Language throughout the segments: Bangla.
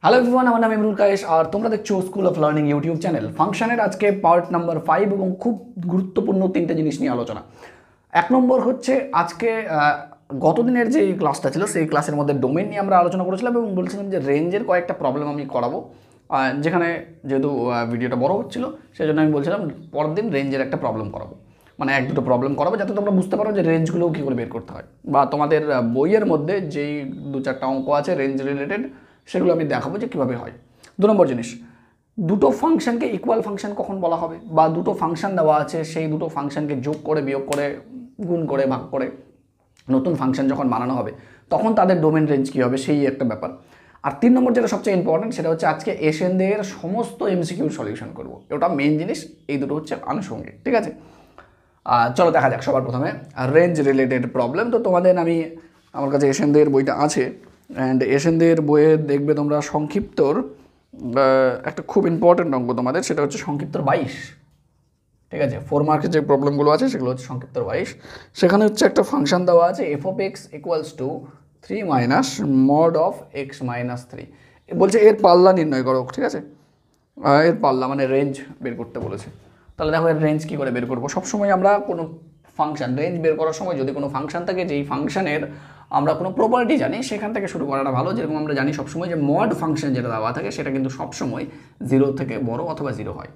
হ্যালো এভরিওয়ান, আমার নাম ইমরুল কায়েস আর তোমরা দেখছো school of learning YouTube channel. ফাংশনের আজকে পার্ট নাম্বার 5 এবং খুব গুরুত্বপূর্ণ তিনটে জিনিস নিয়ে আলোচনা। এক নম্বর হচ্ছে আজকে গতদিনের যে ক্লাসটা ছিল সেই ক্লাসের মধ্যে ডোমেন নিয়ে আমরা আলোচনা করেছিলাম এবং বলছিলাম যে রেঞ্জের কয়েকটা প্রবলেম আমি করাবো, যেখানে যেহেতু ভিডিওটা বড় হচ্ছিল সেই জন্য আমি বলছিলাম পরের দিন রেঞ্জের একটা প্রবলেম করাবো, মানে এক দুটো প্রবলেম করাবো যাতে তোমরা বুঝতে পারো যে রেঞ্জগুলোও কী করে বের করতে হয়, বা তোমাদের বইয়ের মধ্যে যেই দু চারটা অঙ্ক আছে রেঞ্জ রিলেটেড সেগুলো আমি দেখাবো যে কীভাবে হয়। দু নম্বর জিনিস, দুটো ফাংশনকে ইকুয়াল ফাংশন কখন বলা হবে, বা দুটো ফাংশন দেওয়া আছে সেই দুটো ফাংশনকে যোগ করে বিয়োগ করে গুণ করে ভাগ করে নতুন ফাংশন যখন বানানো হবে তখন তাদের ডোমেন রেঞ্জ কী হবে সেই একটা ব্যাপার। আর 3 নম্বর যেটা সবচেয়ে ইম্পর্টেন্ট সেটা হচ্ছে আজকে এশিয়ানদের সমস্ত এমসিকিউর সলিউশন করবো, ওটা মেন জিনিস। এই দুটো হচ্ছে আনুষঙ্গিক, ঠিক আছে। চলো দেখা যাক। সবার প্রথমে রেঞ্জ রিলেটেড প্রবলেম। তো তোমাদের আমার কাছে এশিয়ানদের বইটা আছে, অ্যান্ড এশিয়ানদের বইয়ে দেখবে তোমরা সংক্ষিপ্তর একটা খুব ইম্পর্টেন্ট অঙ্ক তোমাদের, সেটা হচ্ছে সংক্ষিপ্তর 22, ঠিক আছে। 4 মার্কের যে প্রবলেমগুলো আছে সেগুলো হচ্ছে সংক্ষিপ্তর 22। সেখানে হচ্ছে একটা ফাংশন দেওয়া আছে F of x equals two 3 minus mod of x minus 3। বলছে এর পাল্লা নির্ণয় করো, ঠিক আছে। এর পাল্লা মানে রেঞ্জ বের করতে বলেছে। তাহলে দেখো এর রেঞ্জ কী করে বের করবো। সবসময় আমরা কোনো ফাংশন রেঞ্জ বের করার সময় যদি কোনো ফাংশন থাকে যেই ফাংশনের আমরা কোনো প্রপার্টি জানি সেখান থেকে শুরু করাটা ভালো। যেরকম আমরা জানি সবসময় যে মড ফাংশন যেটা দেওয়া থাকে সেটা কিন্তু সবসময় 0 থেকে বড় অথবা 0 হয়।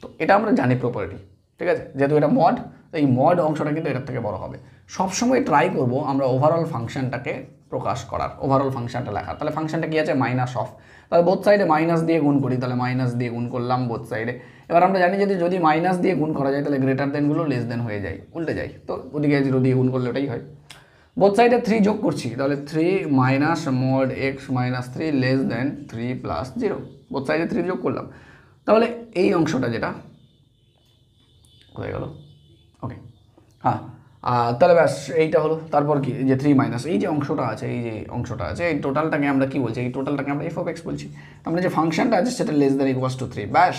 তো এটা আমরা জানি প্রপার্টি, ঠিক আছে। যেহেতু এটা মড, তো এই মড অংশটা কিন্তু এটার থেকে বড় হবে। সবসময় ট্রাই করব আমরা ওভারঅল ফাংশনটাকে প্রকাশ করার, ওভারঅল ফাংশনটা লেখার। তাহলে ফাংশনটা কী আছে, মাইনাস অফ। তাহলে বোথ সাইডে মাইনাস দিয়ে গুণ করি, তাহলে মাইনাস দিয়ে গুণ করলাম বোথ সাইডে। এবার আমরা জানি যদি মাইনাস দিয়ে গুণ করা যায় তাহলে গ্রেটার দেনগুলো লেস দেন হয়ে যায়, উল্টে যায়। তো ওদিকে 0 দিয়ে গুণ করলে ওটাই হয়। বোথ সাইডে 3 যোগ করছি, তাহলে 3 minus mod x minus 3 less than 3 plus 0। Both সাইডে 3 যোগ করলাম। তাহলে এই অংশটা যেটা হয়ে গেল, ওকে। হ্যাঁ, তাহলে ব্যাস এইটা হলো। তারপর কি, যে 3 মাইনাস এই যে অংশটা আছে, এই যে অংশটা আছে, এই টোটালটাকে আমরা কি বলছি, এই টোটালটাকে আমরা এফ অফ এক্স বলছি। আমরা যে ফাংশনটা আছে সেটা লেস দেন ইকুয়ালস টু 3। ব্যাস,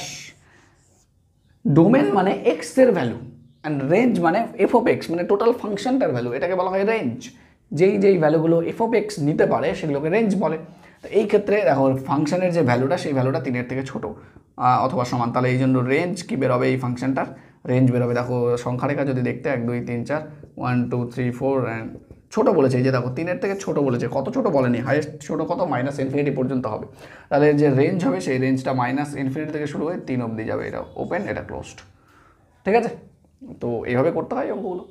ডোমেন মানে এক্স এর ভ্যালু অ্যান্ড রেঞ্জ মানে এফ অফ এক্স মানে টোটাল ফাংশনটার ভ্যালু, এটাকে বলা হয় রেঞ্জ। যেই ভ্যালুগুলো এফ অফ এক্স নিতে পারে সেগুলোকে রেঞ্জ বলে। তো এই ক্ষেত্রে দেখো ফাংশনের যে ভ্যালুটা সেই ভ্যালুটা 3-এর থেকে ছোটো অথবা সমান, তাহলে এই জন্য রেঞ্জ কী বেরোবে, এই ফাংশনটার রেঞ্জ বেরোবে। দেখো সংখ্যা রেখা যদি দেখতে 1 2 3 4 1 2 3 4 অ্যান্ড ছোটো বলেছে, এই যে দেখো 3-এর থেকে ছোটো বলেছে। কত ছোটো বলেনি, হাইয়েস্ট ছোটো কত, -∞ পর্যন্ত হবে। তাহলে যে রেঞ্জ হবে সেই রেঞ্জটা -∞ থেকে শুরু হয়ে 3 অবধি যাবে। এটা ওপেন, এটা ক্লোজড, ঠিক আছে। তো এইভাবে করতে হয় অঙ্কগুলো,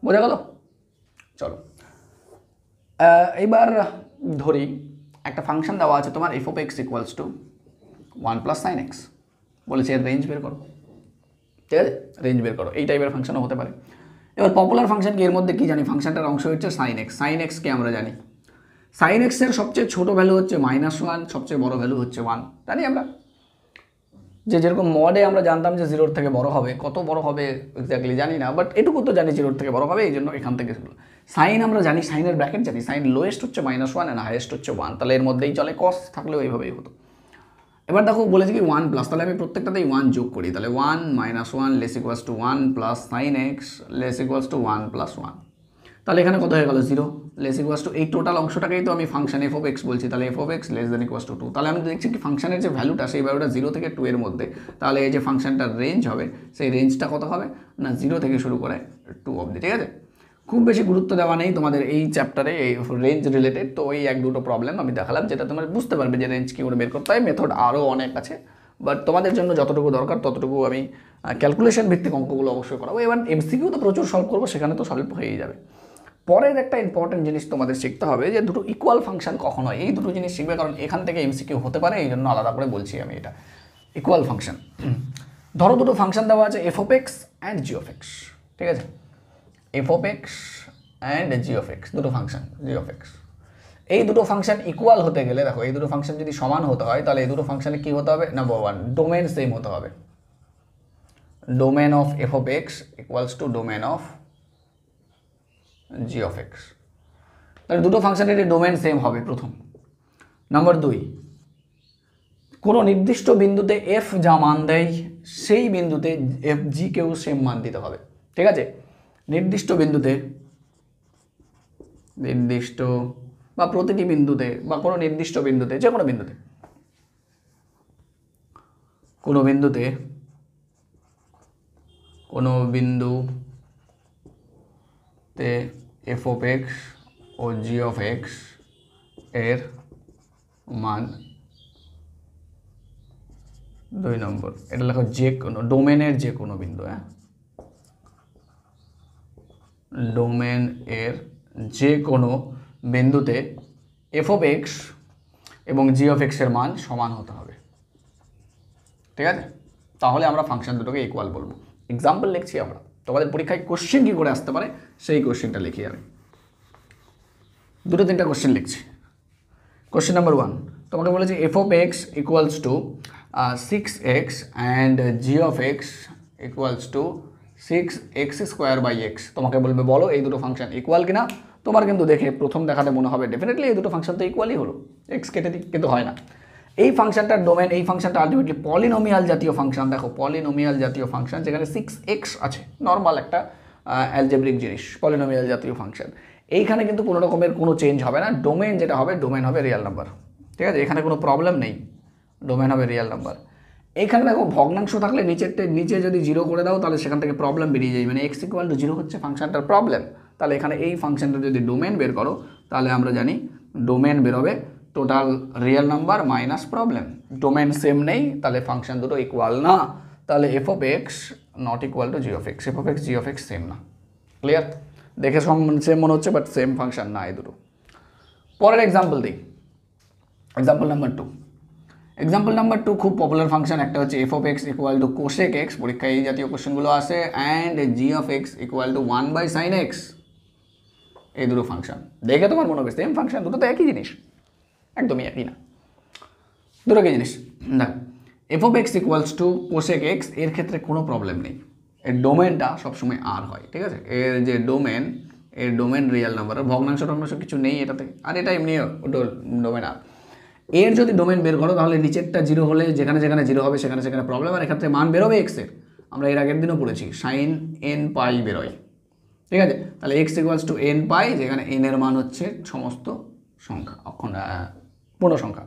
বোঝা গেল। চলো এইবার ধরি একটা ফাংশন দেওয়া আছে তোমার F of x equals two 1 plus sine x, বলেছে এর রেঞ্জ বের করো, ঠিক আছে। রেঞ্জ বের করো, এই টাইপের ফাংশনও হতে পারে। এবার পপুলার ফাংশন কি, এর মধ্যে কি জানি, ফাংশনটার অংশ হচ্ছে সাইন এক্স। সাইন এক্সকে আমরা জানি সাইন এক্সের সবচেয়ে ছোটো ভ্যালু হচ্ছে -1, সবচেয়ে বড় ভ্যালু হচ্ছে 1, জানি আমরা। যেরকম মডে আমরা জানতাম যে 0-এর থেকে বড় হবে, কত বড় হবে এক্স্যাক্টলি জানি না, বাট এটুকু তো জানি 0-এর থেকে বড় হবে, এই জন্য এখান থেকে সাইন আমরা জানি, সাইনের ব্র্যাকেট জানি, সাইন লোয়েস্ট হচ্ছে -1 অ্যান্ড হাইয়েস্ট হচ্ছে 1, তাহলে এর মধ্যেই চলে। কস থাকলেও এইভাবেই হতো। এবার দেখো বলেছে কি 1 প্লাস, তাহলে আমি প্রত্যেকটাতেই 1 যোগ করি, তাহলে 1 - 1 less equals to 1 plus sine x less equals to 1 plus 1, তাহলে এখানে কত হয়ে গেল 0 লেস ইকুয়ালস টু এই টোটাল অংশটাকেই তো আমি ফাংশন এফ অফ এক্স বলছি, তাহলে f of x less than equals to 2। তাহলে আমি দেখছি কি ফাংশনের যে ভ্যালুটা সেই ভ্যালুটা 0 থেকে 2 এর মধ্যে, তাহলে এই যে ফাংশনটার রেঞ্জ হবে সেই রেঞ্জটা কত হবে না 0 থেকে শুরু করে 2 অবধি, ঠিক আছে। খুব বেশি গুরুত্ব দেওয়া নেই তোমাদের এই চ্যাপ্টারে এই রেঞ্জ রিলেটেড। তো এই 1-2টো প্রবলেম আমি দেখালাম যেটা তোমরা বুঝতে পারবে যে রেঞ্জ কী করে বের করতে হয়। মেথড আরও অনেক আছে, বাট তোমাদের জন্য যতটুকু দরকার ততটুকু আমি ক্যালকুলেশন ভিত্তিক অঙ্কগুলো অবশ্যই করাবো। এবার এমসিকিউ তো প্রচুর সলভ করবো, সেখানে তো সলভ হয়েই যাবে। পরের একটা ইম্পর্টেন্ট জিনিস তোমাদের শিখতে হবে যে দুটো ইকুয়াল ফাংশন কখন হয়, এই দুটো জিনিস শিখবে, কারণ এখান থেকে এমসিকিউ হতে পারে, এই জন্য আলাদা করে বলছি আমি এটা। ইকুয়াল ফাংশন, ধরো দুটো ফাংশন দেওয়া আছে F of x and G of x, ঠিক আছে। F of x and G of x, দুটো ফাংশন জি অফ এক্স। এই দুটো ফাংশন ইকুয়াল হতে গেলে দেখো এই দুটো ফাংশন যদি সমান হতে হয় তাহলে এই দুটো ফাংশনে কী হতে হবে, নাম্বার 1 ডোমেন সেম হতে হবে। Domain of F of x equals two domain of G of x, তাহলে দুটো ফাংশনের ডোমেন সেম হবে প্রথম। নাম্বার 2, কোনো নির্দিষ্ট বিন্দুতে এফ যা মান দেয় সেই বিন্দুতে এফ জিকেও সেম মান দিতে হবে, ঠিক আছে। নির্দিষ্ট বা প্রতিটি বিন্দুতে বা কোনো নির্দিষ্ট বিন্দুতে, যে কোনো বিন্দুতে, কোনো বিন্দুতে কোনো বিন্দুতে এফ অফ এক্স ও জি অফ এক্স এর মান 2 নম্বর, এটা লেখো যে কোনো ডোমেনের যে কোনো বিন্দু, হ্যাঁ, ডোমেন এর যে কোনো বিন্দুতে এফ অফ এক্স এবং জি অফ এক্স এর মান সমান হতে হবে, ঠিক আছে? তাহলে আমরা ফাংশন দুটোকে ইকুয়াল বলবো। এক্সাম্পল লিখছি আমরা, তোমাদের পরীক্ষায় কোশ্চেন কী করে আসতে পারে সেই কোশ্চেনটা লিখি আমি। 2-3টা কোশ্চেন লিখছি। কোশ্চেন নাম্বার 1, তোমাকে বলেছে F of x equals two 6x and G of x equals two 6x²/x। তোমাকে বলবে বলো এই দুটো ফাংশন ইকুয়াল কিনা। তোমার কিন্তু দেখে প্রথম দেখাতে মনে হবে ডেফিনেটলি এই দুটো ফাংশন তো ইকুয়ালই হলো, এক্স কেটে দিই, কিন্তু হয় না। এই ফাংশনটার ডোমেন, এই ফাংশনটা আলটিমেটলি পলিনোমিয়াল জাতীয় ফাংশন। দেখো পলিনোমিয়াল জাতীয় ফাংশন, যেখানে 6x আছে, নর্মাল একটা অ্যালজেব্রিক জিনিস, পলিনোমিয়াল জাতীয় ফাংশন। এইখানে কিন্তু কোনো রকমের কোনো চেঞ্জ হবে না। ডোমেন যেটা হবে, ডোমেন হবে রিয়েল নাম্বার, ঠিক আছে? এখানে কোনো প্রবলেম নেই, ডোমেন হবে রিয়েল নাম্বার। এইখানে দেখো ভগ্নাংশ থাকলে নিচে যদি 0 করে দাও তাহলে সেখান থেকে প্রবলেম বেরিয়ে যায়, মানে x = 0 হচ্ছে ফাংশনটার প্রবলেম। তাহলে এখানে এই ফাংশনটা যদি ডোমেন বের করো তাহলে আমরা জানি ডোমেন বেরোবে total real number minus problem. Domain same নেই, তাহলে ফাংশন দুটো ইকুয়াল না। তাহলে f of x not equal to G of x, F of x G of x same না। ক্লিয়ার? দেখে সেম মনে হচ্ছে, বাট সেম ফাংশন না এই দুটো। পরের এক্সাম্পল দিই, এক্সাম্পল নাম্বার 2। এক্সাম্পল নাম্বার 2 খুব পপুলার ফাংশন একটা হচ্ছে F of x equal two cosec x, পরীক্ষায় এই জাতীয় কোশ্চেনগুলো আসে, and G of x equal two 1/sin x। এই দুটো ফাংশন দেখে তোমার মনে হবে সেম ফাংশন, দুটো তো একই জিনিস, একদমই একই না, দুটো একই জিনিস। দেখ F of x equals two cosec x, এর ক্ষেত্রে কোনো প্রবলেম নেই, এর ডোমেনটা সবসময় আর হয়, ঠিক আছে? এর যে ডোমেন, এর ডোমেন রিয়েল নাম্বার, ভগ্নাংশ টগ্নাংশ কিছু নেই এটাতে, আর এটা এমনি ডোমেন আর। এর যদি ডোমেন বের করো তাহলে নিচেরটা 0 হলে যেখানে যেখানে 0 হবে সেখানে সেখানে প্রবলেম, আর এক্ষেত্রে মান বেরোবে এক্সের। আমরা এর আগের দিনও পড়েছি সাইন nπ বেরোয়, ঠিক আছে? তাহলে এক্স ইকুয়ালস টু nπ, যেখানে n এর মান হচ্ছে সমস্ত সংখ্যা, পূর্ণ সংখ্যা।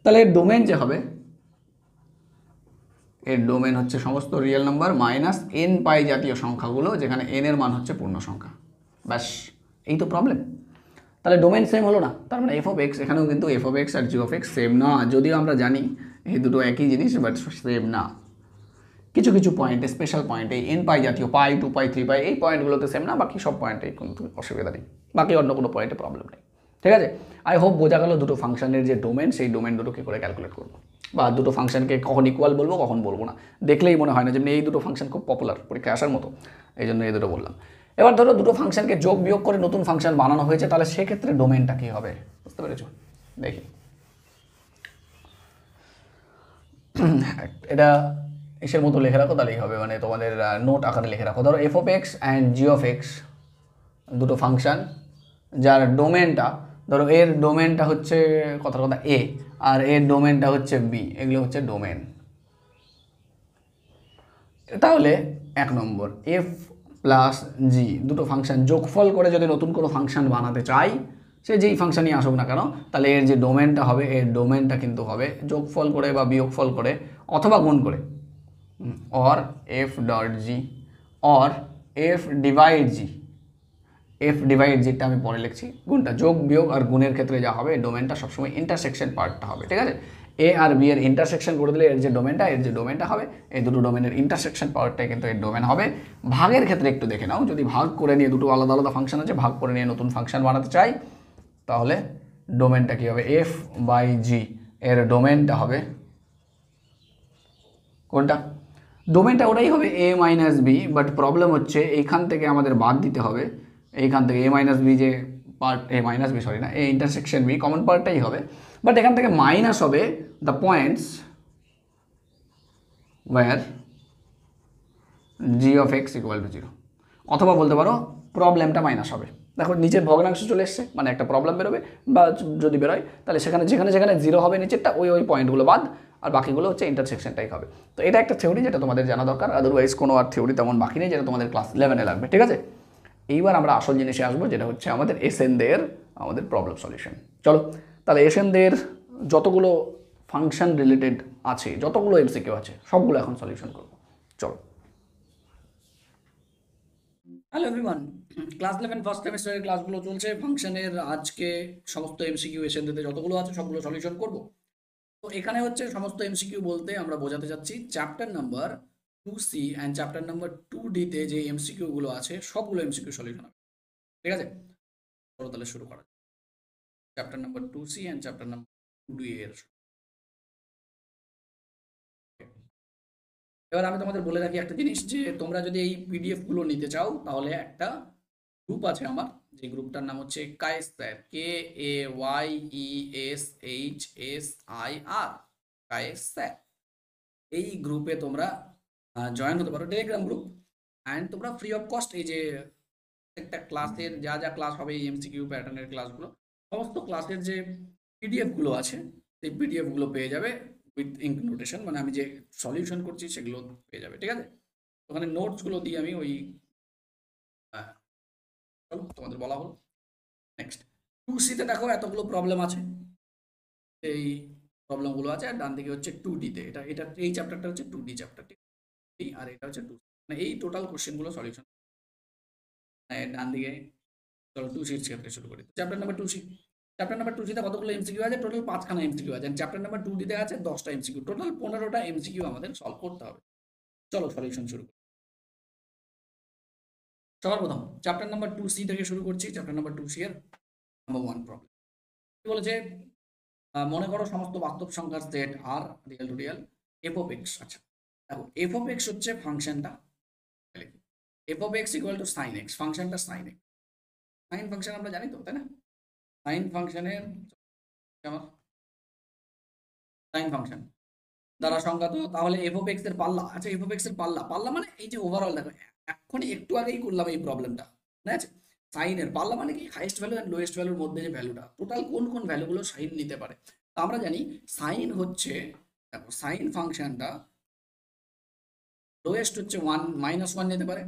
তাহলে এর ডোমেন যে হবে, এর ডোমেন হচ্ছে সমস্ত রিয়েল নাম্বার মাইনাস nπ জাতীয় সংখ্যাগুলো, যেখানে n এর মান হচ্ছে পূর্ণ সংখ্যা। ব্যাস, এই তো প্রবলেম। তাহলে ডোমেন সেম হলো না, তার মানে এফ অফ এক্স, এখানেও কিন্তু এফ অফ এক্স আর জি অফ এক্স সেম না, যদিও আমরা জানি এই দুটো একই জিনিস, বাট সেম না। কিছু কিছু পয়েন্টে, স্পেশাল পয়েন্টে, nπ জাতীয় π 2π 3π এই পয়েন্টগুলোতে সেম না, বাকি সব পয়েন্টে কিন্তু অসুবিধা নেই, বাকি অন্য কোনো পয়েন্টে প্রবলেম নেই, ঠিক আছে? আই হোপ বোঝা গেল দুটো ফাংশনের যে ডোমেন, সেই ডোমেন দুটো কী করে ক্যালকুলেট করবো, বা দুটো ফাংশনকে কখন ইকুয়াল বলবো কখন বলবো না। দেখলেই মনে হয় না যেমনি এই দুটো ফাংশন খুব পপুলার, পরীক্ষায় আসার মতো, এই জন্য এই দুটো বললাম। এবার ধরো দুটো ফাংশনকে যোগ বিয়োগ করে নতুন ফাংশন বানানো হয়েছে, তাহলে সেক্ষেত্রে ডোমেনটা কী হবে বুঝতে পেরেছো? দেখি, এটা এসের মতো লিখে রাখো, তাহলেই হবে, মানে তোমাদের নোট আকারে লিখে রাখো। ধরো F of x and G of x দুটো ফাংশন, যার ডোমেনটা, ধরো এর ডোমেনটা হচ্ছে কথার কথা এ, আর এর ডোমেনটা হচ্ছে বি, এগুলো হচ্ছে ডোমেন। তাহলে 1 নম্বর এফ প্লাস জি দুটো ফাংশন যোগফল করে যদি নতুন কোনো ফাংশন বানাতে চাই, সে যেই ফাংশনই আসুক না কেন, তাহলে এর যে ডোমেনটা হবে, এর ডোমেনটা কিন্তু হবে যোগফল করে বা বিয়োগফল করে অথবা গুণ করে, or F dot G or F divide G. F divide জিটা আমি পরে লিখছি, গুণটা যোগ বিয়োগ আর গুণের ক্ষেত্রে যা হবে ডোমেনটা সবসময় ইন্টারসেকশন পার্টটা হবে, ঠিক আছে? এ আর বি এর ইন্টারসেকশন করে দিলে এর যে ডোমেনটা হবে, এই দুটো ডোমেনের ইন্টারসেকশন পাওয়ারটাই কিন্তু এর ডোমেন হবে। ভাগের ক্ষেত্রে একটু দেখে নাও, যদি ভাগ করে নিয়ে দুটো আলাদা আলাদা ফাংশন আছে, ভাগ করে নিয়ে নতুন ফাংশন বানাতে চাই, তাহলে ডোমেনটা কী হবে, এফ বাই জি, এর ডোমেনটা হবে কোনটা? ডোমেনটা ওটাই হবে A minus B, but problem হচ্ছে এইখান থেকে আমাদের বাদ দিতে হবে, এইখান থেকে এ মাইনাস বি যে part, A minus B sorry না, এ ইন্টারসেকশন বি কমন পার্টটাই হবে, বাট এখান থেকে মাইনাস হবে the points where g of x equal to 0, অথবা বলতে পারো প্রবলেমটা মাইনাস হবে। দেখো নিচের ভগ্নাংশ চলে এসছে, মানে একটা প্রবলেম বেরোবে, বা যদি বেরোয় তাহলে সেখানে যেখানে যেখানে 0 হবে নিচেরটা, ওই পয়েন্টগুলো বাদ, আর বাকিগুলো হচ্ছে ইন্টারসেকশনটাই হবে। তো এটা একটা থিওরি যেটা তোমাদের জানা দরকার, আদারওয়াইজ কোনো আর থিওরি তেমন বাকি নেই, যেটা তোমাদের ক্লাস 11-এ লাগবে, ঠিক আছে? এইবার আমরা আসল জিনিসে আসবো, যেটা হচ্ছে আমাদের এসএন দের আমাদের প্রবলেম সলিউশন। চলো তাহলে এশিয়ানদের যতগুলো ফাংশন রিলেটেড আছে, যতগুলো এমসিকিউ আছে, সবগুলো এখন সলিউশন করবো। চলো। হ্যালো এভরিওয়ান, ক্লাস 11 ফার্স্ট সেমিস্টারের ক্লাসগুলো চলছে। ফাংশনের আজকে সমস্ত এমসিকিউ এশিয়ানদের যতগুলো আছে সবগুলো সলিউশন করব। তো এখানে হচ্ছে সমস্ত এমসিকিউ বলতে আমরা বোঝাতে চাচ্ছি chapter number 2C and chapter number 2D-তে যে এমসিকিউ গুলো আছে সবগুলো এমসিকিউ সলিউশন হবে। ঠিক আছে, চলো তাহলে শুরু করা। Chapter number 2C and chapter number 2D এর। এবার আমি তোমাদের বলে রাখি একটা জিনিস, যে তোমরা যদি এই পিডিএফ গুলো নিতে চাও তাহলে একটা গ্রুপ আছে আমার, যে গ্রুপটার নাম হচ্ছে Kayes sir, KAYESHSIR, Kayes sir. এই গ্রুপে তোমরা জয়েন হতে পারো, টেলিগ্রাম গ্রুপ। অ্যান্ড তোমরা ফ্রি অফ কস্ট এই যে একটা ক্লাসের যা যা ক্লাস হবে, এই এমসিকিউ প্যাটার্নের ক্লাসগুলো, সমস্ত ক্লাসের যে পিডিএফ গুলো আছে সেই পিডিএফ গুলো পেয়ে যাবে উইথ ইঙ্ক নোটেশন, মানে আমি যে সলিউশন করছি সেগুলো পেয়ে যাবে। ঠিক আছে, ওখানে নোটসগুলো দিয়ে আমি ওই চলো তোমাদের বলা হলো। নেক্সট 2C-তে দেখো এতগুলো প্রবলেম আছে, এই প্রবলেমগুলো আছে। আর ডান দিকে হচ্ছে 2D-তে, এটা এটা এই চ্যাপ্টারটা হচ্ছে 2D চ্যাপ্টার, ঠিক আছে, আর এটা হচ্ছে 2C, মানে এই টোটাল কোশ্চেনগুলো সলিউশন ডান দিকে। চলো 2C ক্ষেত্রে শুরু করি। Chapter number 2C, chapter number 2C-তে কতগুলো এমসিকিউ আছে? টোটাল 5খানা এমসিকিউ আছে। চ্যাপ্টার নাম্বার 2D-তে আছে 10টা এমসিকিউ, টোটাল 15টা এমসিকিউ আমাদের সলভ করতে হবে। চলো সলিউশন শুরু করি। সবার প্রথম চ্যাপ্টার নাম্বার 2C থেকে শুরু করছি। চ্যাপ্টার নাম্বার 2C এর নাম্বার 1 প্রবলেম কি বলেছে? মনে করো সমস্ত বাস্তব সংখ্যার সেট আর real to real f of x. আচ্ছা দেখো, এফ অফ এক্স হচ্ছে ফাংশনটা, f of x equal to sine x, ফাংশনটা সাইন এক্স। সাইন ফাংশন আমরা জানি তো, তাই না? সাইন ফাংশনের আমার সাইন ফাংশন দ্বারা সংজ্ঞাত, তাহলে এফ অফ এক্স এর পাল্লা। আচ্ছা এফ অফ এক্স এর পাল্লা, পাল্লা মানে এই যে ওভারঅল দেখো, এখনই একটু আগেই করলাম এই প্রবলেমটা, ঠিক আছে? সাইনের পাল্লা মানে কি? হাইয়েস্ট ভ্যালু এন্ড লোয়েস্ট ভ্যালুর মধ্যে যে ভ্যালুটা, টোটাল কোন কোন ভ্যালুগুলো সাইন নিতে পারে। তো আমরা জানি সাইন হচ্ছে, দেখো সাইন ফাংশনটা লোয়েস্ট হচ্ছে 1, -1 নিতে পারে,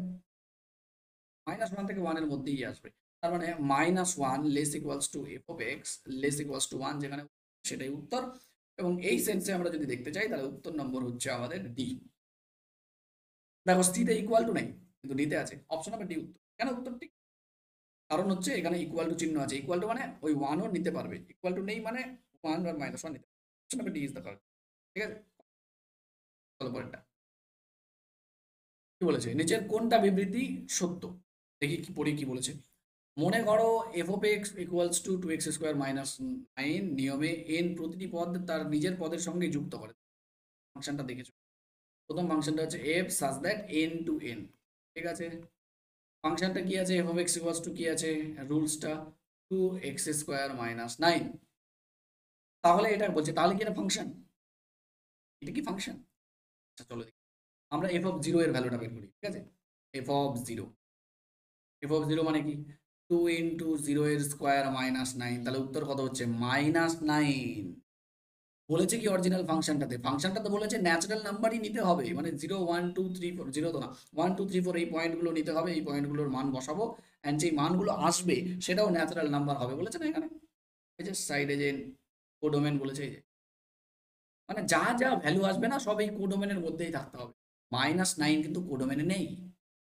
-1 থেকে 1 এর মধ্যেই আসবে। তার মানে -1 less equals to F of x less equals to 1, যেখানে সেটাই উত্তর। এবং এই সেন্সে আমরা যদি দেখতে চাই তাহলে উত্তর নম্বর হচ্ছে আমাদের ডি। দেখো সিতে ইকুয়াল টু নেই কিন্তু ডিতে আছে, অপশন নাম্বার ডি উত্তর। কেন উত্তর ঠিক? কারণ হচ্ছে এখানে ইকুয়াল টু চিহ্ন আছে, ইকুয়াল টু মানে ওই 1ও নিতে পারবে, ইকুয়াল টু নেই মানে 1 আর -1 নিতে পারবে। Option number D is the correct. ঠিক আছে, চলো পরেরটা কি বলেছে? নিচের কোনটা বিবৃতি সত্য? দেখি কি পড়ি কি বলেছে। মনে করো F of x equals two 2x² -9 নিয়মে এন প্রতিটি পদ তার নিজের পদের সঙ্গে যুক্ত করে। ফাংশনটা দেখেছো, প্রথম ফাংশনটা হচ্ছে F such that N two N. ঠিক আছে, ফাংশনটা কি আছে? F of x equals two কি আছে রুলসটা? 2x² -9। তাহলে এটা বলছে, তাহলে কি এটা ফাংশন? এটা কি ফাংশন? আচ্ছা চলো দেখি, আমরা এফ অফ 0 এর ভ্যালুটা বের করি। ঠিক আছে, এফ অফ 0, এফ অফ 0 মানে কি? 2 ইন্টু 0 এর স্কোয়ার -9, তাহলে উত্তর কত হচ্ছে? -9। বলেছে কি অরিজিনাল ফাংশনটাতে? ফাংশনটা তো বলেছে ন্যাচারাল নাম্বারই নিতে হবে, মানে 0 1 2 3 4, 0 তো না, 1 2 3 4 এই পয়েন্টগুলো নিতে হবে, এই পয়েন্টগুলোর মান বসাবো, অ্যান্ড যেই মানগুলো আসবে সেটাও ন্যাচারাল নাম্বার হবে, বলেছে না এখানে? এই যে সাইডে যে কোডোমেন বলেছে, এই যে মানে যা যা ভ্যালু আসবে না সব এই কোডোমেনের মধ্যেই থাকতে হবে। -9 কিন্তু কোডোমেনে নেই,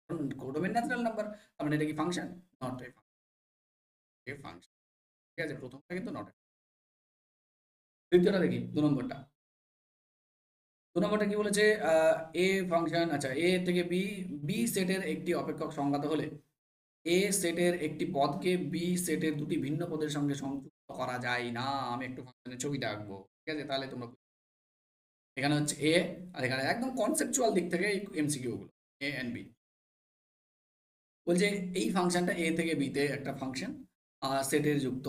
কারণ কোডোমেন ন্যাচারাল নাম্বার। তার মানে এটা কি ফাংশন? Not a function. ঠিক আছে, প্রথমটা কিন্তু নট। দ্বিতীয়টা দেখি, 2 নম্বরটা। 2 নম্বরটা কি বলেছে? এ ফাংশন, আচ্ছা এ থেকে বি, বি সেটের একটি অপেক্ষক সংজ্ঞাত হলে এ সেটের একটি পদকে বি সেটের দুটি ভিন্ন পদের সঙ্গে সংযুক্ত করা যায় না। আমি একটু ফাংশনের ছবিটা আঁকবো, ঠিক আছে, তাহলে তোমরা এখানে হচ্ছে এ, আর এখানে একদম কনসেপচুয়াল দিক থেকে এমসিকিউ গুলো এ এন্ড বি। বলছে এই ফাংশনটা এ থেকে বিতে একটা ফাংশন সেটের যুক্ত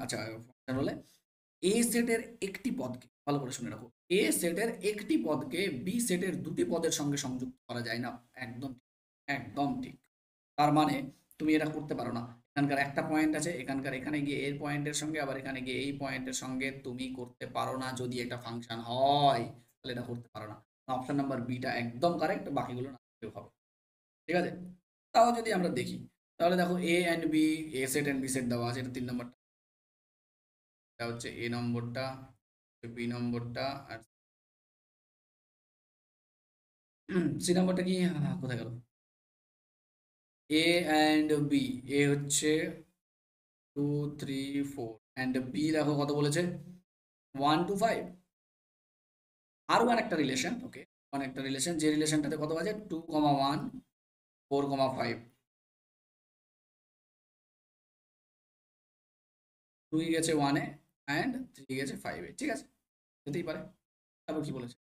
আচ্ছা ফাংশন হলে এ সেটের একটি পদকে, ভালো করে শুনে রাখো, এ সেটের একটি পদকে বি সেটের দুটি পদের সঙ্গে সংযুক্ত করা যায় না। একদম একদম ঠিক। তার মানে তুমি এটা করতে পারো না, এখানকার একটা পয়েন্ট আছে, এখানকার এখানে গিয়ে এর পয়েন্টের সঙ্গে আবার এখানে গিয়ে এই পয়েন্টের সঙ্গে তুমি করতে পারো না। যদি একটা ফাংশন হয় তাহলে এটা করতে পারো না। অপশন নাম্বার বিটা একদম কারেক্ট, বাকিগুলো না হবে। ঠিক আছে, তাও যদি আমরা দেখি তাহলে দেখো A and B, A set and B set দেওয়া আছে, এটা 3 নম্বরটা। এটা হচ্ছে এ নম্বরটা, বি নম্বরটা, আর সি নম্বরটা কি কোথায় গেল? এ অ্যান্ড বি, এ হচ্ছে 2 3 4 অ্যান্ড বি দেখো কত বলেছে, 1 to 5। আর ওয়ান একটা রিলেশন, ওকে, ওয়ান একটা রিলেশন, যে রিলেশনটাতে কত আছে 2,1 4,5, 2 গেছে 1-এ অ্যান্ড 3 গেছে 5-এ, ঠিক আছে, যেতেই পারে। তারপর কি বলেছে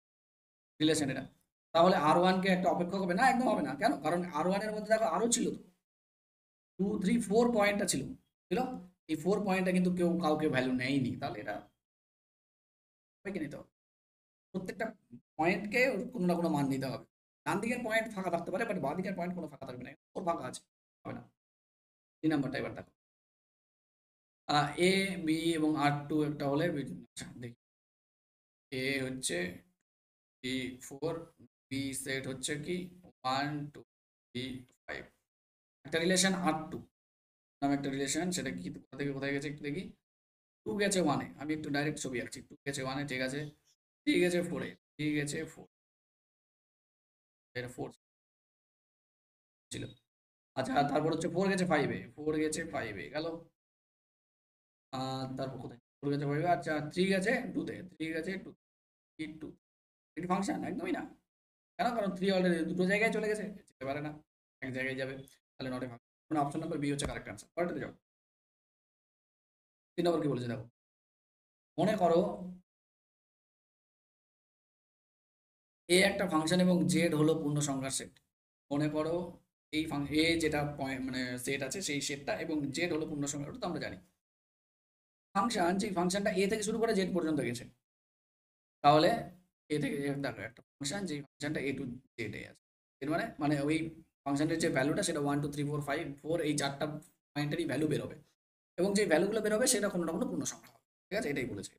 রিলেশন এটা, তাহলে আর ওয়ানকে একটা অপেক্ষক হবে না? একদম হবে না, কেন? কারণ আর ওয়ানের মধ্যে দেখো আরও ছিল তো, 2 3 4 পয়েন্টটা ছিল ছিল এই 4 পয়েন্টটা কিন্তু কেউ কাউকে ভ্যালু নেয়নি, তাহলে এটা সবাইকে নিতে হবে, প্রত্যেকটা পয়েন্টকে কোনো না কোনো মান নিতে হবে। ডান দিকের পয়েন্ট ফাঁকা থাকতে পারে, বাট বাঁ দিকের পয়েন্ট কোনো ফাঁকা থাকবে না, ওর ফাঁকা আছে, হবে না। 3 নাম্বারটা এবার দেখো, এ বি এবং R2 একটা হলে আচ্ছা দেখি, এ হচ্ছে বি 4, বি সেট হচ্ছে কি 1 2 3 5, একটা রিলেশন R2 নামে একটা রিলেশন, সেটা কি কোথা থেকে কোথায় গেছে একটু দেখি। 2 গেছে 1-এ, আমি একটু ডাইরেক্ট ছবি আঁকছি, 2 গেছে 1-এ, ঠিক আছে, 3 গেছে 4-এ, 3 গেছে 4, এটা 4 ছিল। আচ্ছা তারপর হচ্ছে 4 গেছে 5-এ, 4 গেছে 5-এ গেল, তারপর কোথায় 4 গেছে 5-এ, আচ্ছা 3 গেছে 2-তে, 3 গেছে 2, 2 এটি ফাংশন একদমই না, কেন? কারণ 3 অলরেডি দুটো জায়গায় চলে গেছে, যেতে পারে না, এক জায়গায় যাবে, তাহলে নট এ ফাংশন। মানে অপশন নাম্বার বি হচ্ছে কারেক্ট আনসার। পরেরটাতে যাও, 3 নম্বর কি বলেছে দেখো, মনে করো এ একটা ফাংশন এবং জেড হলো পূর্ণ সংখ্যার সেট। মনে করো এই এ যেটা পয়েন্ট মানে সেট আছে সেই সেটটা, এবং জেড হলো পূর্ণ সংখ্যা, ওটা তো আমরা জানি। ফাংশন, যে ফাংশনটা এ থেকে শুরু করে জেড পর্যন্ত গেছে, তাহলে এ থেকে দেখো একটা ফাংশন, যে ফাংশনটা এ টু জেড এ আছে, এর মানে মানে ওই ফাংশনের যে ভ্যালুটা সেটা 1 2 3 4 5 4, এই 4টা পয়েন্টেরই ভ্যালু বেরোবে, এবং যে ভ্যালুগুলো বেরোবে সেটা কোনো না কোনো পূর্ণ সংখ্যা হবে, ঠিক আছে, এটাই বলেছে।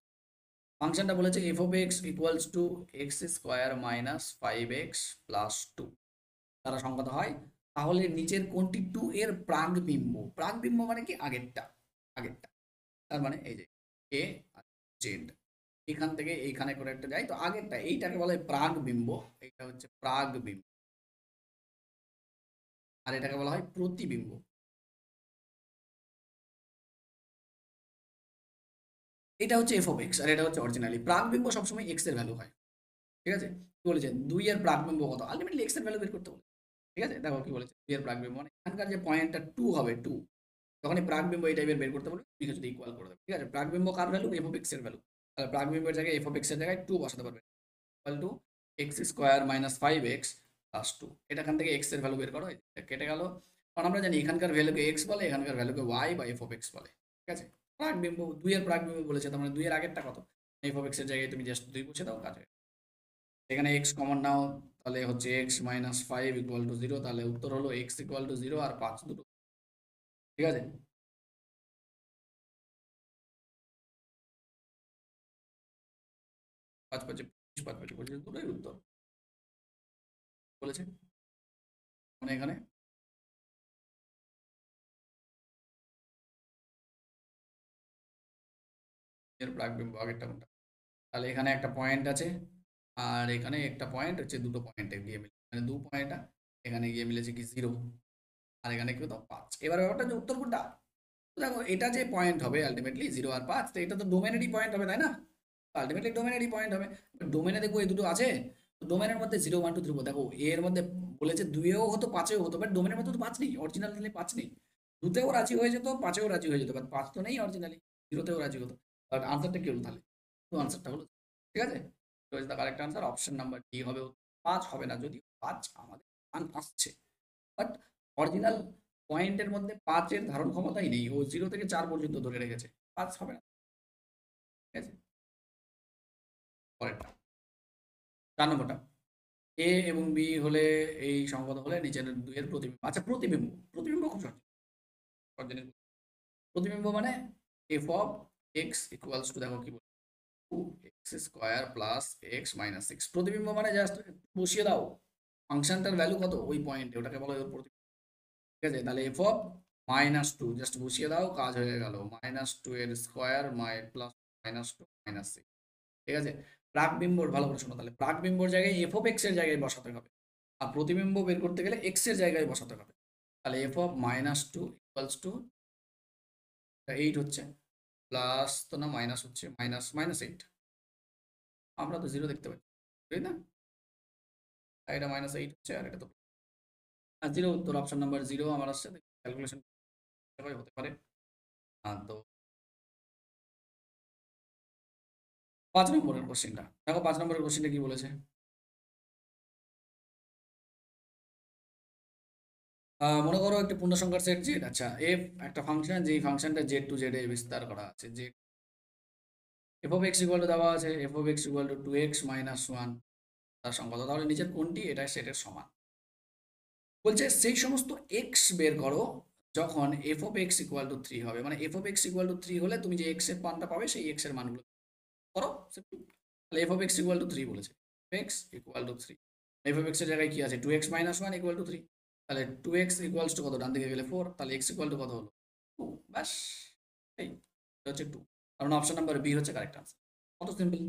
ফাংশনটা বলেছে F of x equals two x square minus 5x plus 2 দ্বারা সংগত হয়, তাহলে নিচের কোনটি 2 এর প্রাগবিম্ব? প্রাগবিম্ব মানে কি? আগেরটা, আগেরটা, তার মানে এই যে এ আর জেড, এখান থেকে এইখানে করে একটা যায়, তো আগেরটা এইটাকে বলা হয় প্রাগবিম্ব, এইটা হচ্ছে প্রাগবিম্ব, আর এটাকে বলা হয় প্রতিবিম্ব। এটা হচ্ছে এফ অফ এক্স, আর এটা হচ্ছে অরিজিনালি প্রাগবিম্ব, সবসময় এক্স এর ভ্যালু হয়, ঠিক আছে। কি বলেছে 2 এর প্রাগবিম্ব কত? আলটিমেটলি এক্স এর ভ্যালু বের করতে বলে, ঠিক আছে। দেখো কি বলেছে, 2 এর প্রাগবিম্ব মানে এখানকার যে পয়েন্টটা 2 হবে 2, যখনই প্রাগবিম্ব এই টাইপের বের করতে বলবে তুমি যদি ইকুয়াল করে দেবে, ঠিক আছে। প্রাগবিম্ব কার ভ্যালু? এফ অফ এক্স এর ভ্যালু, তাহলে প্রাগবিম্বের জায়গায় এফ অফ এক্স এর জায়গায় 2 বসাতে পারবে, equal to x square minus 5x plus 2, এটা এখান থেকে এক্স এর ভ্যালু বের করো, এটা কেটে গেল, কারণ আমরা জানি এখানকার ভ্যালুকে এক্স বলে, এখানকার ভ্যালুকে ওয়াই বা এফ অফ এক্স বলে, ঠিক আছে। প্রাগবিম্ব 2 এর প্রাগবিম্ব বলেছে, তার মানে 2 এর আগেরটা কত, এফ অফ এক্স এর জায়গায় তুমি জাস্ট 2 বসে দাও, কাজে এখানে এক্স কমন নাও, তাহলে হচ্ছে এক্স মাইনাস 5 ইকুয়াল টু 0, তাহলে উত্তর হলো এক্স ইকুয়াল টু 0 আর 5 দুটো, ঠিক আছে। 5 5 25, 5 5 25, দুটোই উত্তর বলেছে, মানে এখানে এর প্রাগবিম্ব আগেরটা কোনটা, তাহলে এখানে একটা পয়েন্ট আছে, আর এখানে একটা পয়েন্ট হচ্ছে, দুটো পয়েন্টে গিয়ে মিলে মানে 2 পয়েন্টটা এখানে গিয়ে মিলেছে কি 0, আর এখানে কি হতো 5। এবার ব্যাপারটা যে উত্তর কোনটা, তো দেখো এটা যে পয়েন্ট হবে আলটিমেটলি 0 আর 5, তো এটা তো ডোমেনেরই পয়েন্ট হবে, তাই না? আলটিমেটলি ডোমেনেরই পয়েন্ট হবে, ডোমেনে দেখবো এই দুটো আছে, তো ডোমেনের মধ্যে 0 1 2 3 দেখো এর মধ্যে বলেছে 2-এও হতো 5-এও হতো, বাট ডোমেনের মধ্যে তো 5 নেই, অরিজিনাল নিলে 5 নেই, 2-তেও রাজি হয়ে যেত, 5-এও রাজি হয়ে যেত, বাট 5 তো নেই অরিজিনালি, 0-তেও রাজি হতো, বাট আনসারটা কি হলো তাহলে? তো আনসারটা হলো, ঠিক আছে, তো is the correct answer, option number D হবে, 5 হবে না, যদি 5 আমাদের মান আসছে, বাট অরিজিনাল পয়েন্টের মধ্যে 5-এর ধারণ ক্ষমতাই নেই, ও 0 থেকে 4 পর্যন্ত ধরে রেখেছে, 5 হবে না, ঠিক আছে। পরেরটা 4 নম্বরটা, এ এবং বি হলে এই সংগত হলে নিচের 2 এর প্রতিবিম্ব, আচ্ছা প্রতিবিম্ব, প্রতিবিম্ব খুব সহজ, সহজ জিনিস। প্রতিবিম্ব মানে F of x equals two, দেখো কি বলবো, 2x square plus x minus 6, প্রতিবিম্ব মানে জাস্ট বসিয়ে দাও ফাংশনটার ভ্যালু কত ওই পয়েন্টে, ওটাকে বলা হয় ওর প্রতিবিম্ব, ঠিক আছে, তাহলে এফ অফ -2 জাস্ট বসিয়ে দাও, কাজ হয়ে গেল। -2 এর স্কোয়ার প্লাস -2 -6। ঠিক আছে, প্রাকবিম্বর ভালো করে শোনো, তাহলে প্রাকবিম্বর জায়গায় এফ অফ এক্স এর জায়গায় বসাতে হবে, আর প্রতিবিম্ব বের করতে গেলে এক্স এর জায়গায় বসাতে হবে। তাহলে এফ অফ -2 ইকুয়ালস টু 8 হচ্ছে, প্লাস তো না মাইনাস হচ্ছে, -8। আমরা তো জিরো দেখতে পাচ্ছি, তাই না? আর এটা -8 হচ্ছে, আর এটা তো জিরো। উত্তর অপশন নাম্বার জিরো আমার আসছে। ক্যালকুলেশন হতে পারে। তো 5 নম্বরের কোশ্চেনটা দেখো, 5 নম্বরের কোশ্চেনটা কি বলেছে। মনে করো একটা পূর্ণসংখ্যার সেট জেড, আচ্ছা এফ একটা ফাংশন, যেই ফাংশনটা জেড টু জেড এ বিস্তার করা আছে, যে F of x equal two দেওয়া আছে, F of x equal two 2x - 1 তার সংখ্যা, তাহলে নিচের কোনটি এটা সেটের সমান। বলছে সেই সমস্ত এক্স বের করো যখন F of x equal two 3 হবে, মানে F of x equal two 3 হলে তুমি যে এক্স এর মানটা পাবে সেই এক্স এর মানগুলো করো simple। তাহলে f of x equal two 3 বলেছে, x equal two 3, F of x এর জায়গায় কি আছে, 2x - 1 ইকুয়াল টু 3। তাহলে 2x ইকুয়ালস টু কত, ডান দিকে গেলে 4, তাহলে x ইকুয়াল টু কত হলো 2, ব্যাস। এই এটা হচ্ছে 2, কারণ অপশন নাম্বার বি হচ্ছে কারেক্ট আনসার। কত সিম্পল,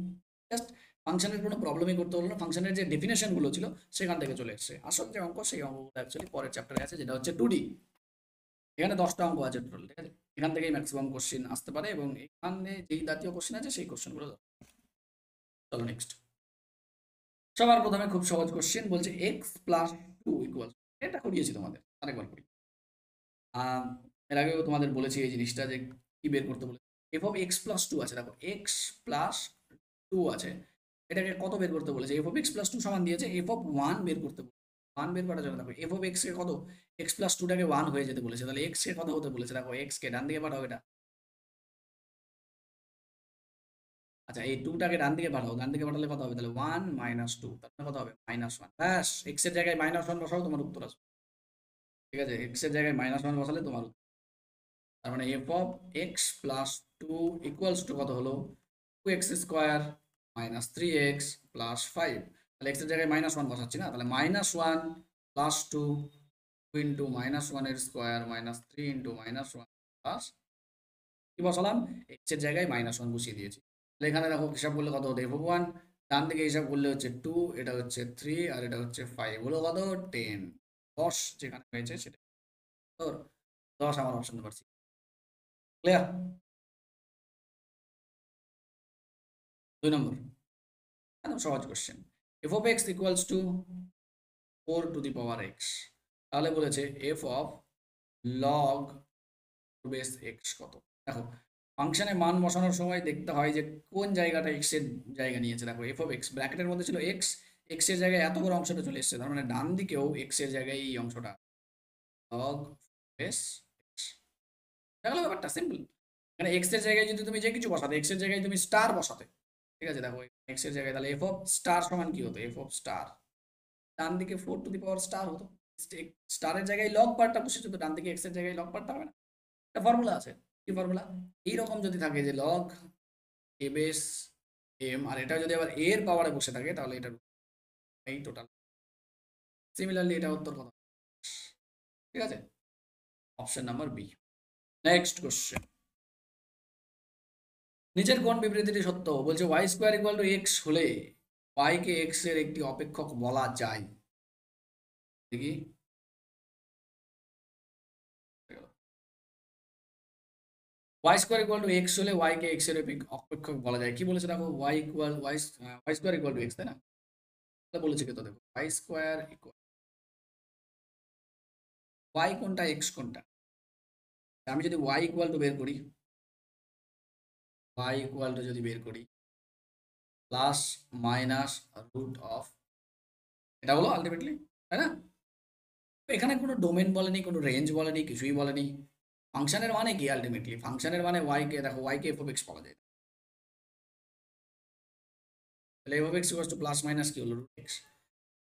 জাস্ট ফাংশনের কোনো প্রবলেমই করতে হলো না, ফাংশনের যে ডেফিনেশন গুলো ছিল সেখান থেকে চলে এসেছে। আসল যে অঙ্ক সেই অঙ্কগুলো অ্যাকচুয়ালি পরের চ্যাপ্টারে আছে, যেটা হচ্ছে 2D। এখানে 10টা অঙ্ক আছে টোটাল, ঠিক আছে, এখান থেকেই ম্যাক্সিমাম কোশ্চেন আসতে পারে, এবং এখানে যেই জাতীয় কোশ্চেন আছে সেই কোশ্চেনগুলো। চলো নেক্সট। সবার প্রথমে খুব সহজ কোশ্চেন বলছে এক্স প্লাস 2 ইকুয়াল, এটা করিয়েছি তোমাদের আরেকবার করি। এর আগেও তোমাদের বলেছি এই জিনিসটা, যে কি বের করতে বলে, এফ অফ এক্স প্লাস 2 আছে, দেখো এক্স প্লাস 2 আছে, এটাকে কত বের করতে বলেছে, এফ অফ এক্স প্লাস 2 সমান দিয়েছে এফ অফ 1 বের করতে বলেছে। 1 বের করার জন্য দেখো এফ অফ এক্স কে কত, এক্স প্লাস 2টাকে 1 হয়ে যেতে বলেছে, তাহলে এক্স কে কত হতে বলেছে, দেখো এক্স কে ডান দিকে পাঠাও এটা। আচ্ছা এই 2টাকে ডান দিকে পাঠাও, ডান দিকে পাঠালে কত হবে, তাহলে 1 - 2, তার মানে কত হবে -1, ব্যাস এক্স এর জায়গায় -1 বসাও, তোমার উত্তর আসবে। ঠিক আছে, এক্স এর জায়গায় -1 বসালে তোমার উত্তর। তার মানে F of x plus 2 equals to কত হলো, 2x স্কোয়ার -3x প্লাস 5। তাহলে এক্স এর জায়গায় -1 বসাচ্ছি না, তাহলে -1 প্লাস 2 ইন্টু -1 এর স্কোয়ার -3 ইন্টু -1 প্লাস, কি বসালাম, এক্স এর জায়গায় -1 বসিয়ে দিয়েছি। তাহলে এখানে দেখো হিসাব করলে কত হতো, এফ অফ 1 ডান দিকে হিসাব করলে হচ্ছে 2, এটা হচ্ছে 3, আর এটা হচ্ছে 5, হলো কত 10, 10 যেখানে হয়েছে সেটা তোর 10, আমার অপশন নাম্বার সি। ক্লিয়ার। 2 নম্বর একদম সহজ question, F of x equals two 4 to the power x, তাহলে বলেছে F of log base x কত। দেখো ফাংশনে মান বসানোর সময় দেখতে হয় যে কোন জায়গাটা এক্স এর জায়গা নিয়েছে, দেখো এফ অফ এক্স ব্র্যাকেটের মধ্যে ছিল এক্স, এক্স এর জায়গায় এত বড় অংশটা চলে এসেছে, তার মানে ডান দিকেও এক্স এর জায়গায় এই অংশটা লগ বেস এক্স। দেখো ব্যাপারটা সিম্পল, মানে এক্স এর জায়গায় যদি তুমি যে কিছু বসাতে, এক্স এর জায়গায় তুমি স্টার বসাতে, ঠিক আছে, দেখো এক্স এর জায়গায় তাহলে এফ অফ স্টার সমান কি হতো, এফ অফ স্টার ডান দিকে 4 টু দি পাওয়ার স্টার হতো, স্টারের জায়গায় লগ পার্টটা বসে যেত, ডান দিকে এক্স এর জায়গায় লগ পার্টটা হবে না। একটা ফর্মুলা আছে, কি ফর্মুলা, এইরকম যদি থাকে যে লগ এ বেস এম, আর এটা যদি আবার এর পাওয়ারে বসে থাকে তাহলে এটা এই টোটাল। সিমিলারলি এটা উত্তর কত, ঠিক আছে, option number B. Next question, নিচের কোন বিবৃতিটি সত্য, বলছে y square equal to x হলে ওয়াই কে এক্স এর একটি অপেক্ষক বলা যায়, দেখি y square equal to x হলে ওয়াই কে এক্স এর অপেক্ষক বলা যায়, কি বলেছে দেখো, y equal y square equal to x, তাই না, তাহলে বলেছে কত, দেখো ওয়াই স্কোয়ার ইকুয়াল, ওয়াই কোনটা এক্স কোনটা, আমি যদি ওয়াই ইকুয়াল টু বের করি, ওয়াই ইকুয়াল টু যদি বের করি প্লাস মাইনাস রুট অফ, এটা হলো আলটিমেটলি, তাই না, তো এখানে কোনো ডোমেন বলেনি, কোনো রেঞ্জ বলেনি, কিছুই বলেনি। ফাংশনের মানে কি আলটিমেটলি, ফাংশনের মানে ওয়াই কে, দেখো ওয়াই কে এফ অফ এক্স পাওয়া যায়, তাহলে f of x equal to plus minus কি হলো রুট এক্স।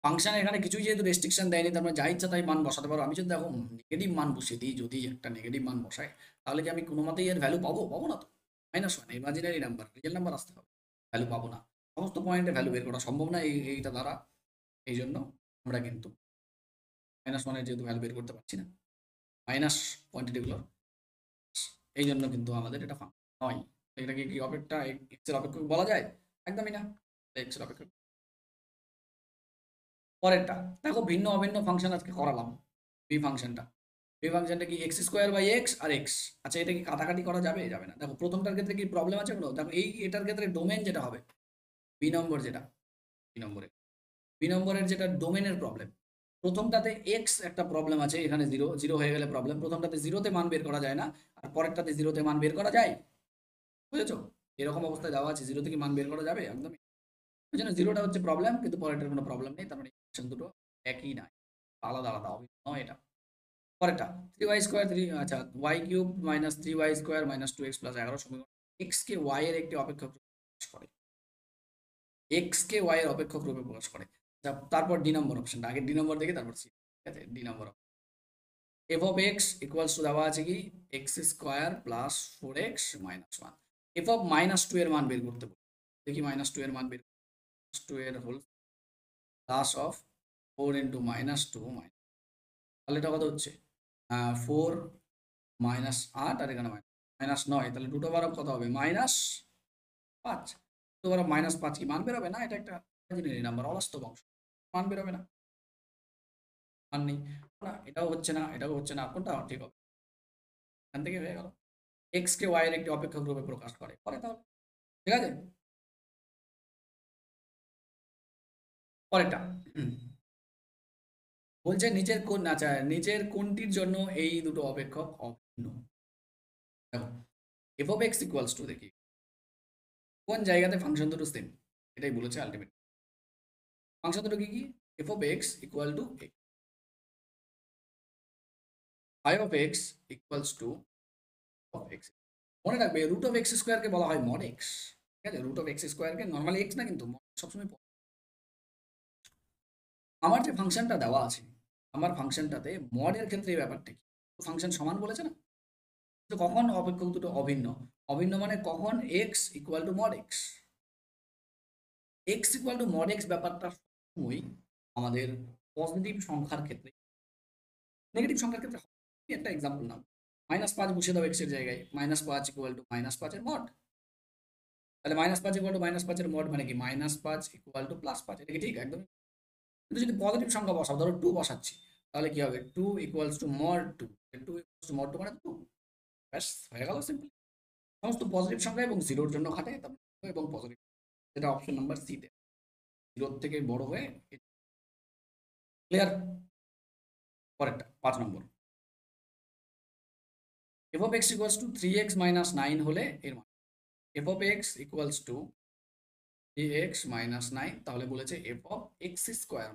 ফাংশন এখানে কিছুই যেহেতু রেস্ট্রিকশন দেয়নি, তার মানে যা ইচ্ছা তাই মান বসাতে পারো। আমি যদি দেখো নেগেটিভ মান বসিয়ে দিই, যদি একটা নেগেটিভ মান বসাই, তাহলে কি আমি কোনো মতেই এর ভ্যালু পাবো, পাবো না তো, -1 ইমাজিনারি নাম্বার, রিয়েল নাম্বার আসতে হবে, ভ্যালু পাবো না, সমস্ত পয়েন্টে ভ্যালু বের করা সম্ভব না এইটা দ্বারা, এই জন্য আমরা কিন্তু -1 যেহেতু ভ্যালু বের করতে পারছি না। মাইনাস কোয়ান্টিটিগুলো, এই জন্য কিন্তু আমাদের এটা ফাংশন নয়। এটাকে কি অপেক্ষা এক্সের অপেক্ষক বলা যায়? একদমই না, এক্সের অপেক্ষক। পরেরটা দেখো, ভিন্ন অভিন্ন ফাংশন আজকে করালাম। বি ফাংশনটা, বি ফাংশনটা কি এক্স স্কোয়ার বাই এক্স আর এক্স। আচ্ছা, এটা কি কাটাকাটি করা যাবে? যাবে না। দেখো প্রথমটার ক্ষেত্রে কি প্রবলেম আছে কোনো? দেখো এটার ক্ষেত্রে ডোমেন যেটা হবে, বি নম্বর যেটা, বি নম্বরে, বি নম্বরের যেটা ডোমেনের প্রবলেম, প্রথমটাতে এক্স একটা প্রবলেম আছে, এখানে জিরো জিরো হয়ে গেলে প্রবলেম। প্রথমটাতে জিরোতে মান বের করা যায় না, আর পরেরটাতে জিরোতে মান বের করা যায়। বুঝেছো? এরকম অবস্থায় দেওয়া আছে, জিরো থেকে মান বের করা যাবে একদমই। ওই জন্য জিরোটা হচ্ছে প্রবলেম, কিন্তু পরেরটার কোনো প্রবলেম নেই। তার মানে ইকুয়েশন দুটো একই না, আলাদা আলাদা অভিন্ন এটা। পরেরটা থ্রি ওয়াই স্কোয়ার থ্রি, আচ্ছা y cube minus three y square minus two x plus 11 সমীকরণ এক্স কে ওয়াই এর একটি অপেক্ষক রূপে প্রকাশ করে, এক্স কে ওয়াই এর অপেক্ষক রূপে প্রকাশ করে। তারপর ডি নম্বর অপশনটা, আগে ডি নম্বর দেখে তারপর সি। ঠিক আছে, ডি নম্বর f of x equals to দেওয়া আছে কি x square plus four x minus one. F of minus two এর মান বের করতে বলি, দেখি মাইনাস টু এর মান বের, টু এর whole plus of four into minus two minus, তাহলে এটা কত হচ্ছে? ফোর মাইনাস আট, আর এখানে মাইনাস নয়, তাহলে দুটো বার কত হবে? মাইনাস পাঁচ। দুটো বার মাইনাস পাঁচ কি মান বেরোবে না? এটা একটা ইমাজিনারি নাম্বার, অবাস্তব অংশ, মান বেরোবে না, মান নেই না। এটাও হচ্ছে না, এটাও হচ্ছে না, কোনটা ঠিক হবে? এখান থেকে হয়ে গেল এক্স কে ওয়াই এর একটি অপেক্ষক রূপে প্রকাশ করে পরে, তাহলে ঠিক আছে। পরেরটা বলছে নিচের কোন, আচ্ছা নিচের কোনটির জন্য এই দুটো অপেক্ষক অভিন্ন? দেখো f of x equals two, দেখি কোন জায়গাতে ফাংশন দুটো সেম, এটাই বলেছে আলটিমেট। ফাংশন দুটো কি কি? F of x equal to phi of x equals to of x. মনে রাখবে রুট অফ এক্স স্কোয়ারকে বলা হয় মড এক্স। ঠিক আছে, রুট অফ এক্স স্কোয়ারকে নর্মালি এক্স না, কিন্তু সবসময় আমার যে ফাংশনটা দেওয়া আছে, আমার ফাংশনটাতে মডের ক্ষেত্রে এই ব্যাপারটা কি, ফাংশন সমান বলেছে না, তো কখন অপেক্ষক দুটো অভিন্ন? অভিন্ন মানে কখন x equal two mod x, x equal two mod x ব্যাপারটা সময়ই আমাদের পজিটিভ সংখ্যার ক্ষেত্রে, নেগেটিভ সংখ্যার ক্ষেত্রে হয়। আমি একটা এক্সাম্পল নাও, মাইনাস পাঁচ বসে দাও এক্স এর জায়গায়, মাইনাস পাঁচ ইকুয়াল টু মাইনাস পাঁচের মড। তাহলে মাইনাস পাঁচ ইকুয়াল টু মাইনাস পাঁচের মড মানে কি মাইনাস পাঁচ ইকুয়াল টু প্লাস পাঁচ, এটা কি ঠিক? একদম। কিন্তু যদি পজিটিভ সংখ্যা বসাও, ধরো টু বসাচ্ছি, তাহলে কি হবে? Two equals to mod two, two equals to mod two মানে টু, ব্যাস হয়ে গেল সিম্পল। সমস্ত পজিটিভ সংখ্যা এবং জিরোর জন্য খাটে, এবং পজিটিভ, সেটা অপশন নাম্বার সিতে, জিরোর থেকে বড় হয়ে। ক্লিয়ার? পরেরটা 5 number, f of x equals to three x minus nine হলে এর মান, f of x equals to three x minus nine, তাহলে বলেছে এফ অফ এক্স স্কোয়ার,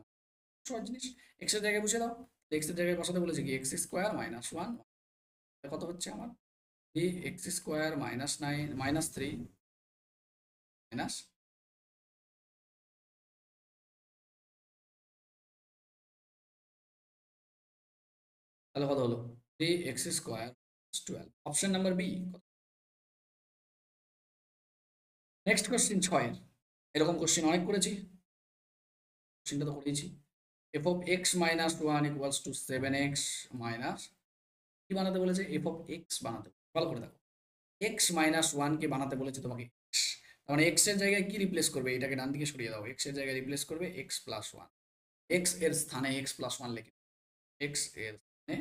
সহজ জিনিস, এক্স এর জায়গায় বসে দাও, এক্স এর জায়গায় বসাতে বলেছে কি এক্স স্কোয়ার মাইনাস ওয়ান, কত হচ্ছে আমার? Three x square minus nine minus three minus, তাহলে কত হলো? Three x square twelve, option number B. Next question 6 এরকম কোশ্চিন অনেক করেছি, কোশ্চিনটা তো করেছি। F of x minus one equals to seven x minus, কি বানাতে বলেছে? এফ অফ এক্স বানাতে, ভালো করে দেখো, এক্স মাইনাস ওয়ানকে বানাতে বলেছে তোমাকে এক্স, তার মানে এক্স এর জায়গায় কি রিপ্লেস করবে? এটাকে ডান দিকে সরিয়ে দাও, এক্স এর জায়গায় রিপ্লেস করবে এক্স প্লাস ওয়ান, এক্স এর স্থানে এক্স প্লাস ওয়ান লিখে, এক্স এর স্থানে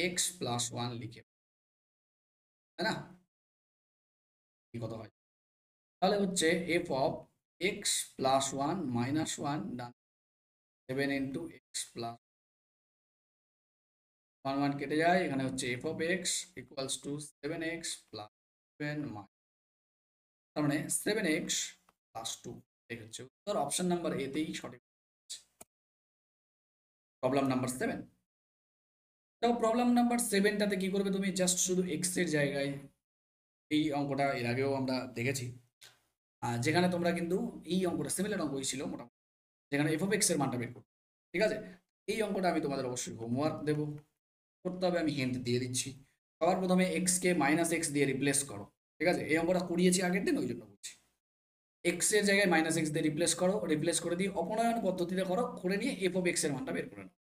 এক্স প্লাস ওয়ান লিখে, তাই না? কি কত হয়? তাহলে হচ্ছে F of x plus one minus one done, seven into x plus one, one কেটে যায়, এখানে হচ্ছে F of x equals to seven x plus seven, তার মানে সেভেন এক্স প্লাস টু, এই হচ্ছে উত্তর। অপশন নাম্বার এতেই সঠিক। প্রবলেম নাম্বার 7, দেখো প্রবলেম নাম্বার 7টাতে কি করবে তুমি? জাস্ট শুধু এক্স এর জায়গায়, এই অঙ্কটা এর আগেও আমরা দেখেছি, যেখানে তোমরা কিন্তু এই অঙ্কটা সিমিলার অঙ্কই ছিল মোটামুটি, যেখানে এফ অফ এক্স এর মানটা বের করো। ঠিক আছে, এই অঙ্কটা আমি তোমাদের অবশ্যই হোমওয়ার্ক দেবো, করতে হবে, আমি হিন্ট দিয়ে দিচ্ছি। সবার প্রথমে এক্স কে মাইনাস এক্স দিয়ে রিপ্লেস করো। ঠিক আছে, এই অঙ্কটা করিয়েছি আগের দিন, ওই জন্য বলছি। এক্স এর জায়গায় মাইনাস এক্স দিয়ে রিপ্লেস করো, রিপ্লেস করে দিয়ে অপনয়ন পদ্ধতিতে করো, করে নিয়ে এফ অফ এক্স এর মানটা বের করে নাও।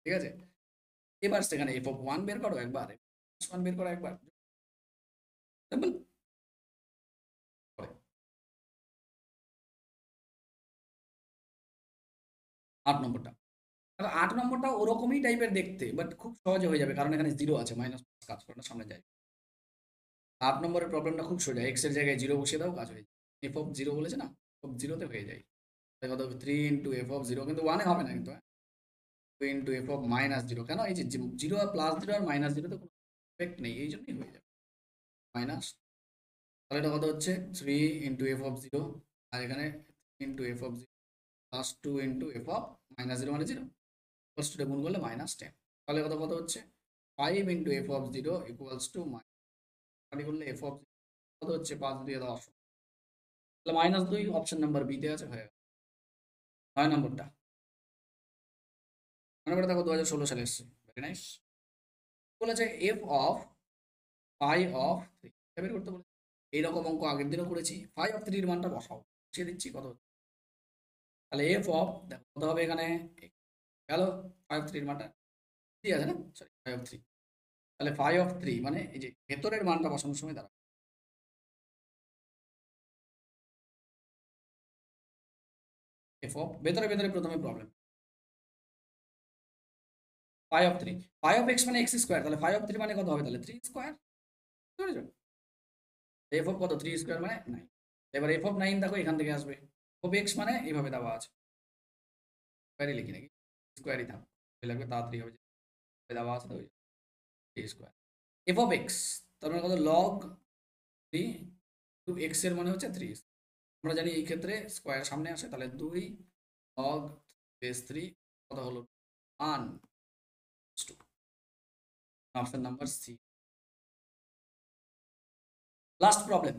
ঠিক আছে? এবার সেখানে এফ অফ ওয়ান বের করো একবার, ওয়ান বের করো একবার, সিম্পল। 8 নম্বরটা, তাহলে 8 নম্বরটা ওরকমই টাইপের দেখতে, বাট খুব সহজে হয়ে যাবে কারণ এখানে জিরো আছে, মাইনাস কাজ করে না, সামনে যায়। 8 নম্বরের প্রবলেমটা খুব সোজা, এক্স এর জায়গায় জিরো বসিয়ে দাও, কাজ হয়ে যায়। এফ অফ জিরো বলেছে না, এফ জিরোতে হয়ে যায়। তাহলে কত হবে 3 × f(0), কিন্তু ওয়ানে হবে না কিন্তু, 2 × f(-0), কেন? এই যে জিরো আর প্লাস জিরো আর মাইনাস জিরোতে কোনো এফেক্ট নেই, এই জন্যই হয়ে যাবে মাইনাস। তাহলে এটা কত হচ্ছে 3 × f(0), আর এখানে 3 × f(0) প্লাস 2 × f(-0) মানে 0, প্লাস 2 গুণ করলে -10। তাহলে কত কত হচ্ছে 5 × f(0) ইকুয়ালস টু করলে f(0) কত হচ্ছে 5 দিয়ে 10, তাহলে -2 অপশন নাম্বার বি তে আছে, হয়ে গেল। 9 নম্বরটা, 9 নম্বরটা দেখো 2016 সালে এসছে, ভেরি নাইস। বলেছে এফ অফ ফাই অফ 3 বের করতে বলেছে। এইরকম অঙ্ক আগের দিনও করেছি, ফাই অফ 3 এর মানটা বসাও, বসিয়ে দিচ্ছি কত হচ্ছে। তাহলে এফ অফ দেখো কত হবে এখানে, গেল 5 3 এর মানটা 3 আছে না, সরি 5 তাহলে 5 মানে এই যে ভেতরের মানটা বসানোর সময় দাঁড়াবে এফ অফ ভেতরে ভেতরে প্রথমে প্রবলেম 5 5 মানে এক্স স্কোয়ার, তাহলে 5 মানে কত হবে, তাহলে 3 স্কোয়ার। এফ অফ কত 3 স্কোয়ার মানে 9। এবার এফ অফ 9 দেখো এখান থেকে আসবে, অফ এক্স মানে এইভাবে দেওয়া আছে, স্কোয়ারই লিখি নাকি, স্কোয়ারই থাক লাগবে, তাড়াতাড়ি হবে, দেওয়া আছে তো 3 স্কোয়ার। এফ অফ এক্স তার মানে কত, লগ 3, টু এক্স এর মানে হচ্ছে 3। আমরা জানি এই ক্ষেত্রে স্কোয়ার সামনে আসে, তাহলে 2 লগ বেস 3 কত হলো 1, option number C. Last problem,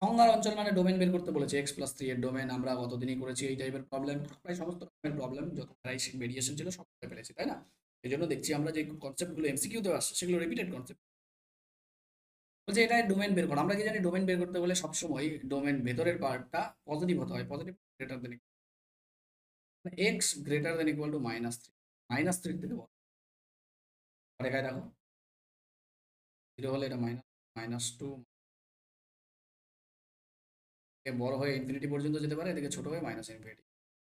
সংজ্ঞার অঞ্চল মানে ডোমেন বের করতে বলেছে, x+3 এর ডোমেন আমরা গতদিনই করেছি এই টাইপের প্রবলেম, প্রায় সমস্ত রকমের প্রবলেম যত প্রাইসিং ভেরিয়েশন ছিল সব করে ফেলেছি, তাই না? এই জন্য দেখছি আমরা যে কনসেপ্টগুলো এমসিকিউতে আসছে সেগুলো রিপিটেড কনসেপ্ট। বলছে এটা ডোমেন বের করো, আমরা কি জানি ডোমেন বের করতে বলে সবসময় ডোমেন ভেতরের পার্টটা পজিটিভ হতে হয়, positive greater than x greater than equal to -3, -3 থেকে বড়। রেখায় দেখো 0 হলে এটা -2 বড় হয়ে ইনফিনিটি পর্যন্ত যেতে পারে, এদিকে ছোট হয়ে -ইনফিনিটি।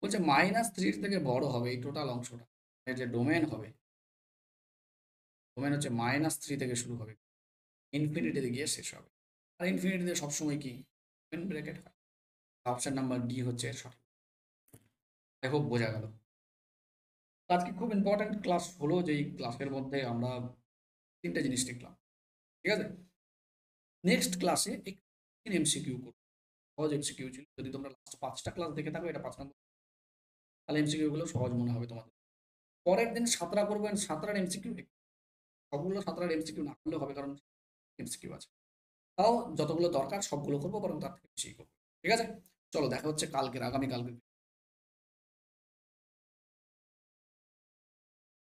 বলছে -3 থেকে বড় হবে এই টোটাল অংশটা, এর যে ডোমেন হবে, ডোমেন হচ্ছে -3 থেকে শুরু হবে, ইনফিনিটিতে গিয়ে শেষ হবে। আর ইনফিনিটিতে সবসময় কি ওপেন ব্র্যাকেট হয়। অপশন নাম্বার ডি হচ্ছে এর সঠিক। আই হোপ বোঝা গেল। আজকে খুব ইম্পর্ট্যান্ট ক্লাস হলো, যেই ক্লাসের মধ্যে আমরা 3টে জিনিস শিখলাম, ঠিক আছে? নেক্সট ক্লাসে এমসিকিউ করবো, সহজ এমসিকিউ ছিল, যদি তোমরা লাস্ট 5টা ক্লাস দেখে থাকো, এটা 5 নম্বর, তাহলে এমসিকিউ গুলো সহজ মনে হবে তোমাদের। পরের দিন 7টা করবেন, 7টার এমসিকিউ, সবগুলো 7টার এমসিকিউ না করলেও হবে কারণ এমসিকিউ আছে, তাও যতগুলো দরকার সবগুলো করবো, বরং তার থেকে বেশি করবো, ঠিক আছে? চলো দেখা হচ্ছে কালকের, আগামী কালকে।